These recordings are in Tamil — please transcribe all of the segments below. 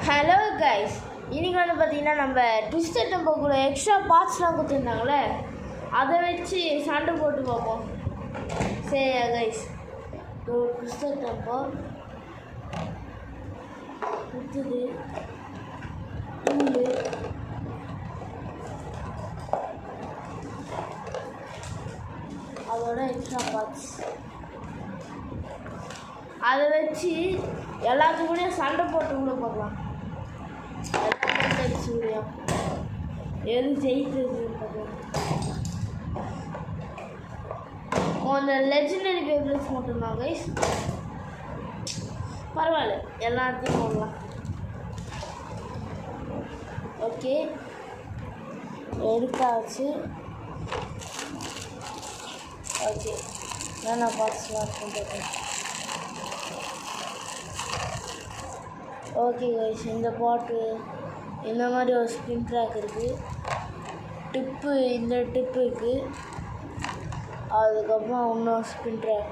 ஹலோ கைஸ், இன்றைக்கி வந்து பார்த்திங்கன்னா நம்ம ட்விஸ்டட் டெம்போ கூட எக்ஸ்ட்ரா பார்ட்ஸ்லாம் கொடுத்துருந்தாங்களே, அதை வச்சு சண்டை போட்டு பார்ப்போம். சரியா கைஸ், ஒரு ட்விஸ்டட் டெம்போ கொடுத்தது டூலு அதோட எக்ஸ்ட்ரா பார்ட்ஸ் அதை வச்சு எல்லாத்துக்கூடயும் சண்டை போட்டு கூட பார்க்கலாம். முடியும் எது ஜெயிக்கிறதுன்னு பார்க்கலாம். கொஞ்சம் லெஜெண்டரி பேப்ளேட்ஸ் மட்டும்தான் கைஸ், பரவாயில்ல எல்லாத்தையும் போடலாம். ஓகே, எடுத்தாச்சு. ஓகே, நான் பார்ட்ஸ்லாம் பண்ணுறேன். ஓகே கைஸ், இந்த பாட்டு இந்த மாதிரி ஒரு ஸ்பின் ட்ராக் இருக்குது, டிப்பு இந்த டிப்பு இருக்குது, அதுக்கப்புறம் இன்னும் ஸ்பின் ட்ராக்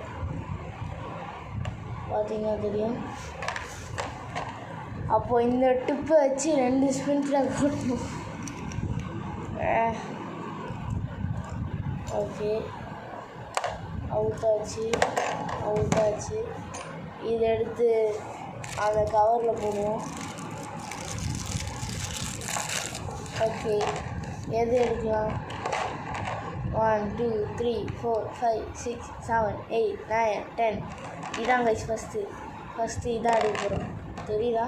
பார்த்தீங்கன்னா தெரியும். அப்போது இந்த டிப்பை வச்சு 2 ஸ்பின் ட்ராக் போட்டணும். ஓகே, அவுட்டாச்சு. இதை எடுத்து அந்த கவரில் போடுவோம். ஓகே, எது எடுக்கலாம்? 1 2 3 4 5 6 7 8 9 10. இதான் கைஸ் ஃபஸ்ட்டு இதான் எடுக்க போகிறோம். தெரியுதா?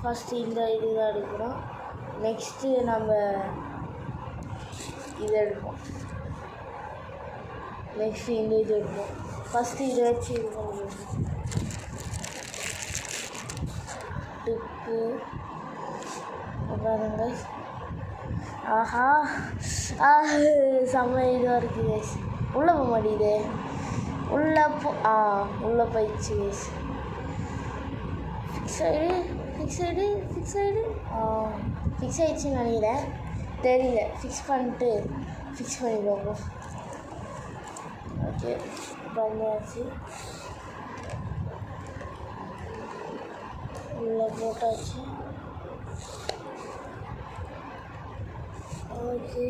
ஃபஸ்ட்டு இந்த இதுதான் எடுக்கிறோம். நெக்ஸ்ட்டு நம்ம இதை எடுப்போம். நெக்ஸ்ட்டு இந்த இது எடுப்போம். ஃபஸ்ட்டு இதை வச்சு இது பண்ணுவோம். டிப்பு பாருங்க கைஸ். ஆஹா, செம்ம இதுவாக இருக்குது கைஸ். உள்ளே போக மாட்டேங்குது. உள்ளே போயிடுச்சு கைஸ். ஃபிக்ஸ் ஆகிடுச்சின்னு நினைக்கிறேன், தெரியல. ஃபிக்ஸ் பண்ணி பார்ப்போம். ஓகே, பண்ணியாச்சு. உள்ளே போட்டாச்சு. ஓகே,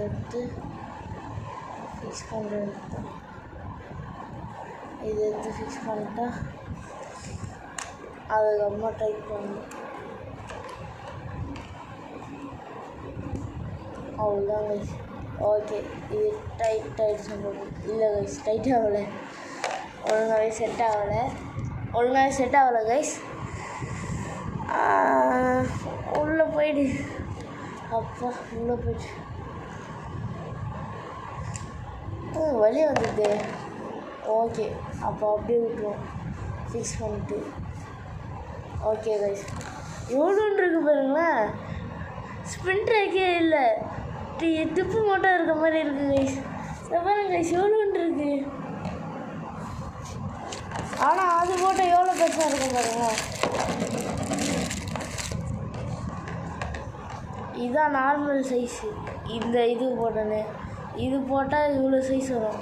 எடுத்து ஃபிக்ஸ் பண்ணுறேன். இது எடுத்து ஃபிக்ஸ் பண்ணிட்டா அதுக்கப்புறமா டைப் பண்ணணும். அவ்வளோதான் கைஸ். ஓகே, இது டைட் இல்லை கைஸ், டைட் ஆகலை. ஒழுங்காகவே செட் ஆகலை கைஸ். உள்ளே போயிடு. அப்பா, உள்ளே போயிடுச்சு. வெளியே வந்துடுது. ஓகே, அப்போ அப்படியே விட்டுருவோம் ஃபிக்ஸ் பண்ணிட்டு. ஓகே கைஸ், எவ்வளோன்னு இருக்கு பாருங்களேன். ஸ்பின் ட்ராக்கே இல்லை, டிப்பு மட்டும் இருக்க மாதிரி இருக்குது கைஸ். பாருங்க கைஸ், எவ்வளோன்னு இருக்குது. ஆனால் அது போட்டால் எவ்வளோ பெருசாக இருக்கும் பாருங்களேன். இதுதான் நார்மல் சைஸு. இந்த இது போட்டேன்னு இது போட்டால் இவ்வளோ சைஸ் வரும்,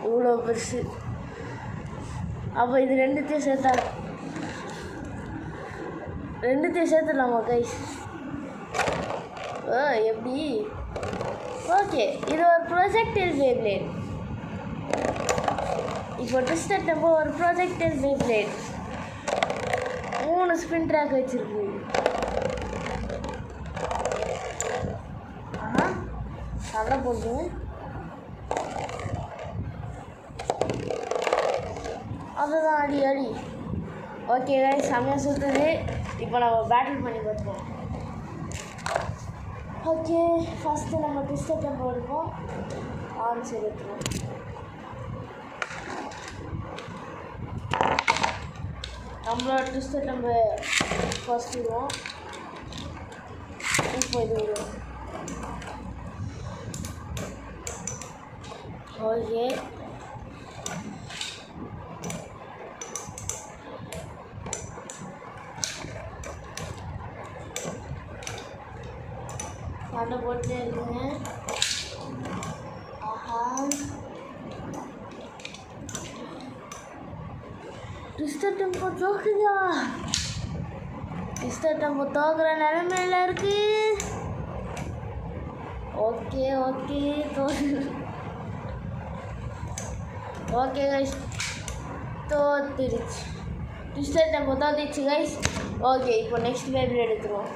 இவ்வளோ பெருசு. அப்போ இது ரெண்டுத்தையும் சேர்த்துடலாமா கைஸ்? எப்படி? ஓகே, இது ஒரு ப்ரொஜெக்டைல் பேப்ளேட். இப்போ ட்விஸ்டட் டெம்போ ஒரு ப்ரொஜெக்டைல் பேப்ளேட் 3 ஸ்பின் ட்ராக் வச்சுருக்கு. நல்லா போடுங்க. அதுதான் அடி. ஓகே கைஸ், செம்மையாக சுற்றுது. இப்போ நம்ம பேட்டில் பண்ணி பார்ப்போம். ஓகே, ஃபஸ்ட்டு நம்ம ட்விஸ்டட் டெம்போ எடுப்போம். ஆன்சர் எடுத்துருவோம். நம்மளோட ட்விஸ்டட் டெம்போ ஃபஸ்ட் விடுவோம். இப்போ இது விடுவோம். ஓகே, சண்டை போட்டுட்டே இருக்குங்க. ஆஹா, ட்விஸ்டர் டெம்போ தோக்குதா? ட்விஸ்டர் டெம்போ தோக்குற நிலைமையில இருக்கு. ஓகே ஓகே கைஸ், தோத்துருச்சு. ட்விஸ்டர் டெம்போ தோத்துச்சு கைஸ். ஓகே, இப்போ நெக்ஸ்ட் பேபிள் எடுத்துருவோம்.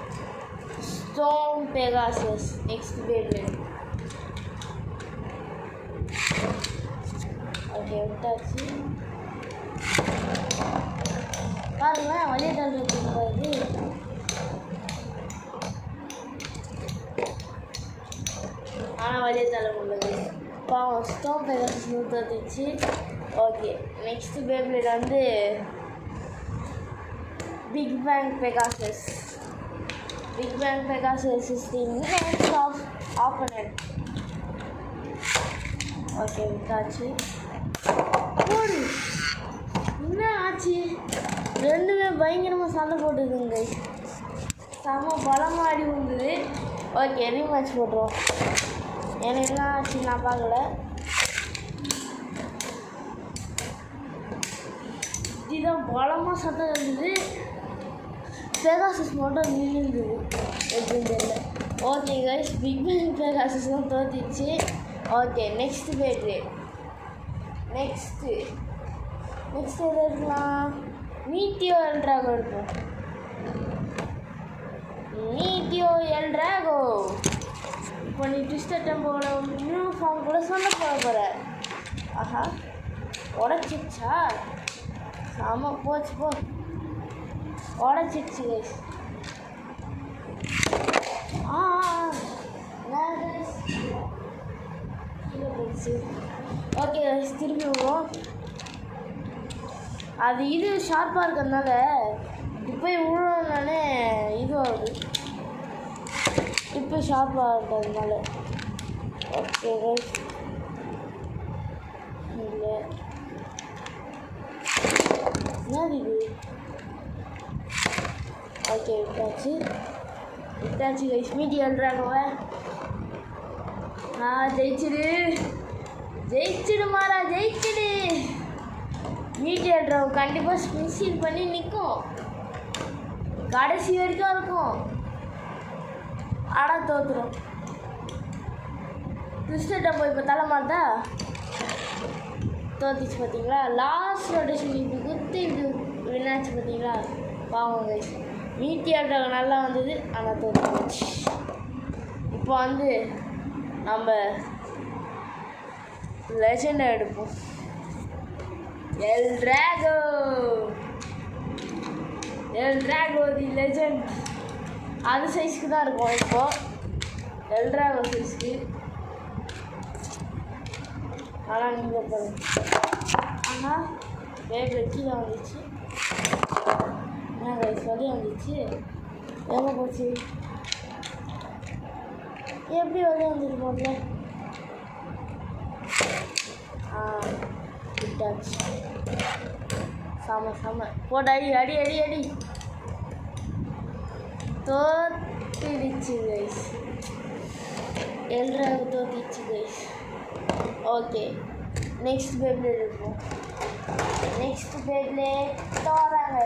Storm Pegasus next beyblade. Okay, விட்டாச்சு. பாருங்களேன், வழியை தள்ளுறது. ஆனால் வழியை தள்ள முடியல. பாவம், ஸ்டோம் பெகாசஸ் தோத்துச்சு. ஓகே, நெக்ஸ்ட் பேபிள் வந்து Big Bang Pegasus. Big Bang Pegasus is the next opponent. Okay, விட்டாச்சு. போடு, என்ன ஆச்சு? ரெண்டுமே பயங்கரமாக சண்டை போட்டுதுங்க. செம்ம பலமாக அடி வந்தது. ஓகே, ரீமேட்ச் போட்டுருவோம். எனக்கு என்ன ஆச்சு நான் பார்க்கல. இதுதான் பலமாக சண்டை இருந்தது. பெகாசஸ் மட்டும் நின்றுது எப்படின்னு தெரியல. Okay guys, Big Bang Pegasus தான் தோத்திச்சு. Okay, next page. நெக்ஸ்ட்டு எது எடுக்கலாம்? மீட்டியோ எல் ட்ராகோ இருக்கும். Meteo L Drago. இப்போ நீ ட்விஸ்டர் டெம்போட நியூ ஃபார்ம் கூட சொல்ல போகிற. ஆஹா, உடச்சிச்சா? ஆமாம், போச்சு போ. உடச்சிடுச்சு கைஸ். ஓகே கைஸ், திருப்பி விடுவோம். அது இது ஷார்ப்பாக இருக்கிறதுனால இப்போ விழுனாலே இது ஆகுது. இப்போ ஷார்ப்பாக இருக்கிறதுனால. ஓகே கைஸ், இல்லை என்னது இது? ஓகே, விட்டாச்சு கைஸ். மீட்டி எழுறாங்கவ. ஜெயிச்சிடு மாறா, ஜெயிச்சிடு. மீட்டி எழுறவங்க கண்டிப்பாக ஸ்பின்சீல் பண்ணி நிற்கும், கடைசி வரைக்கும் இருக்கும். ஆனால் தோற்றுரும். ட்விஸ்டர் டெம்போ இப்போ தலைமாட்டா தோத்துச்சு பார்த்தீங்களா? லாஸ்ட் ரொட்டேஷன் இப்படி குத்தி இப்படி வினாச்சு பார்த்தீங்களா? பாவம் கைஸ். மீட்டி ஆடுறவங்க நல்லா வந்தது, ஆனால் தோற்றுச்சு. இப்போ வந்து நம்ம லெஜெண்டை எடுப்போம். எல் ட்ராகோ தி லெஜெண்ட். அது சைஸ்க்கு தான் இருக்கும். இப்போது எல் ட்ராகோ சைஸ்க்கு. ஆனால் நீங்கள் பாருங்க. ஆனால் வேறு கீழே வந்துச்சு. சொல்லி வந்துச்சு. எங்கே போச்சு? எப்படி வெளியே வந்துட்டு போகல? விட்டாச்சு. செம போட்டு அடி தோத்திடுச்சு கைஸ். எல்ட்ராக தோத்திடுச்சு கைஸ். ஓகே, நெக்ஸ்ட் பேபிள் இருக்கும். நெக்ஸ்ட் பேபிள் தோறாங்க.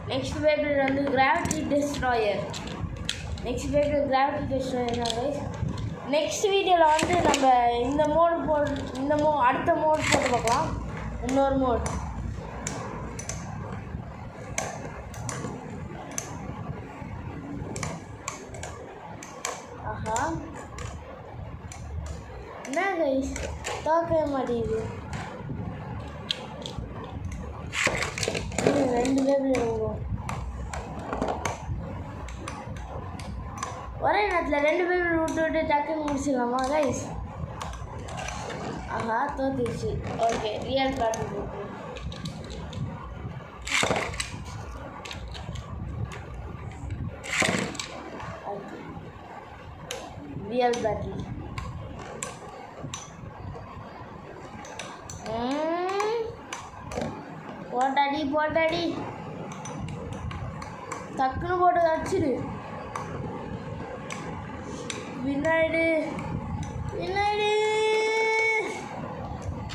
நெக்ஸ்ட் பேபிள் வந்து கிராவிட்டி டெஸ்ட்ராயர். தான் கைஸ். நெக்ஸ்ட் வீடியோவில் வந்து நம்ம அடுத்த மோட் போட்டு பார்க்கலாம். இன்னொரு மோட். ஆஹா, என்ன கைஸ், தோக்கவே மாட்டேங்குது. ரெண்டு பேபிள் வரும். ஒரே நேரத்தில் ரெண்டு பேபிள் விட்டு டக்குன்னு முடிச்சிடலாமா கைஸ்? ஆஹா, தோத்துச்சு. ஓகே, ரியல் பேட்டில் போட்டு. Real battle. போட்டாடி டக்குன்னு போட்டு அடிச்சிடு. வினாயிடு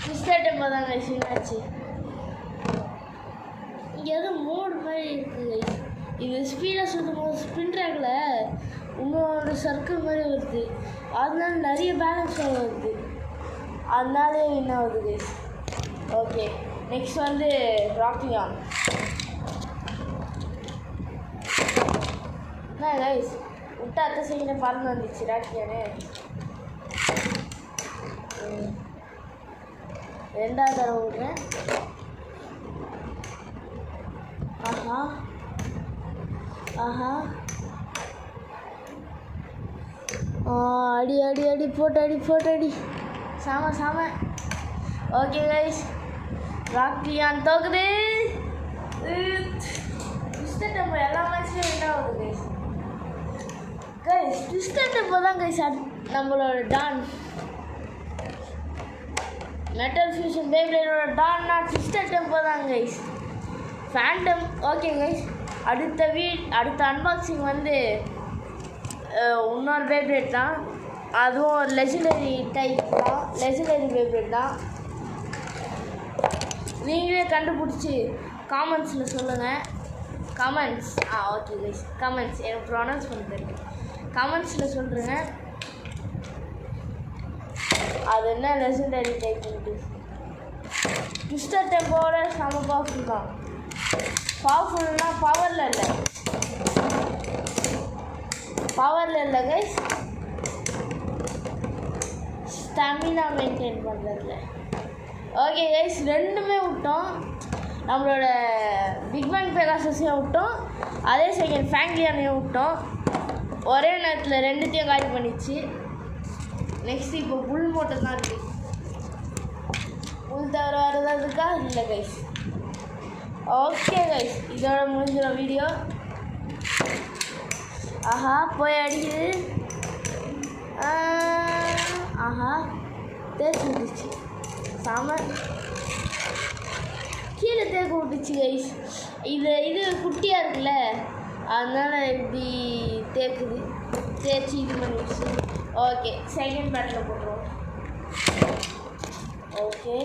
ட்விஸ்டர் டெம்போ தாங்க வினாச்சு. இங்கே ஏதோ மோடு மாதிரி இருக்குது கைஸ். இது ஸ்பீடாக சுற்றும் போது ஸ்பின் ட்ராக்கில் இன்னொரு சர்க்கிள் மாதிரி வருது. அதனால நிறைய பேலன்ஸ் வருது. அதனாலே என்ன ஆகுது கைஸ். ஓகே நெக்ஸ்ட் வந்து ராக்லியான். என்ன கைஸ் விட்டா அத்தை செய்கிற பறந்து வந்துச்சு ராக்லியானு. ரெண்டாவது தடவை விட்றேன். ஆஹா ஆஹா அடி அடி அடி போட்டு அடி சாம. ஓகே கைஸ் ராக்லியான் தோக்குது. ட்விஸ்டர் டெம்போ எல்லா மேட்ச்லையும் என்ன ஆகுது கைஸ். ட்விஸ்டர் டெம்போ தான் கைஸ் நம்மளோட டான். மெட்டல் ஃபியூஷன் பேப்ளேடோட டான்னா ட்விஸ்டர் டெம்போ தான் கைஸ். ஃபேண்டம். ஓகே கைஸ் அடுத்த அன்பாக்சிங் வந்து இன்னொரு பேப்ளேட் தான். அதுவும் ஒரு லெஜெண்டரி டைப் தான். லெஜெண்டரி பேப்ளேட் தான். நீங்களே கண்டுபிடிச்சி காமெண்ட்ஸில் சொல்லுங்கள். கமெண்ட்ஸ் ஓகே கைஸ் கமெண்ட்ஸ் எனக்கு ப்ரொனவுன்ஸ் பண்ண தெரியும். கமெண்ட்ஸில் சொல்கிறேங்க அது என்ன லெஜெண்டரி டைப்ன்ட்டு. ட்விஸ்டர் டெம்போட செம பவர்ஃபுல் தான். பவர்ஃபுல்னா பவரில் இல்லை கைஸ், ஸ்டாமினா மெயின்டைன் பண்ணுறதுல. ஓகே கைஸ் ரெண்டுமே விட்டோம். நம்மளோட பிக் பேங் பெகாசஸையும் விட்டோம், அதே செகண்ட் ஃபேங்க்லியானையும் விட்டோம். ஒரே நேரத்தில் ரெண்டுத்தையும் காலி பண்ணிச்சு. நெக்ஸ்ட் இப்போ புல் மட்டும் தான் இருக்குது. புல் தவிர வேறு ஏதாவது இருக்கா? இல்லை கைஸ். ஓகே கைஸ் இதோட முடிஞ்சிடும் வீடியோ. ஆஹா போய் அடிக்குது. ஆஹா தேக்கு விட்டுச்சு. சாம கீழே தேக்கு விட்டுச்சு கைஸ். இது குட்டியாக இருக்குல்ல, அதனால் இப்படி தேக்குது. தேய்ச்சி இது பண்ணிடுச்சு. ஓகே செகண்ட் பேட்டில் போட்டுருவோம். ஓகே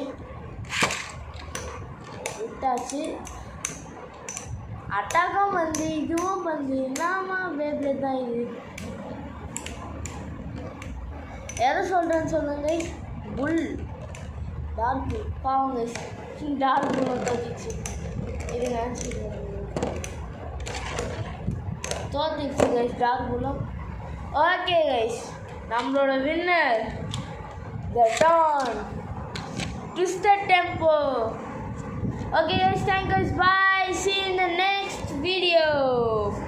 விட்டாச்சு. அட்டாக்கும் வந்து இதுவும் வந்து என்னமா பேப்ளேட் தான் இது. எதை சொல்கிறேன்னு சொல்லுங்க. புல் டார்க் புல் பாவங்க. டார்க் புல் தோத்திச்சு. இதுங்க தோத்திச்சு கைஸ் டார்க் புல்லும். ஓகே கைஸ் நம்மளோட winner the Don Twister Tempo. Okay guys, thank you guys, bye, see you next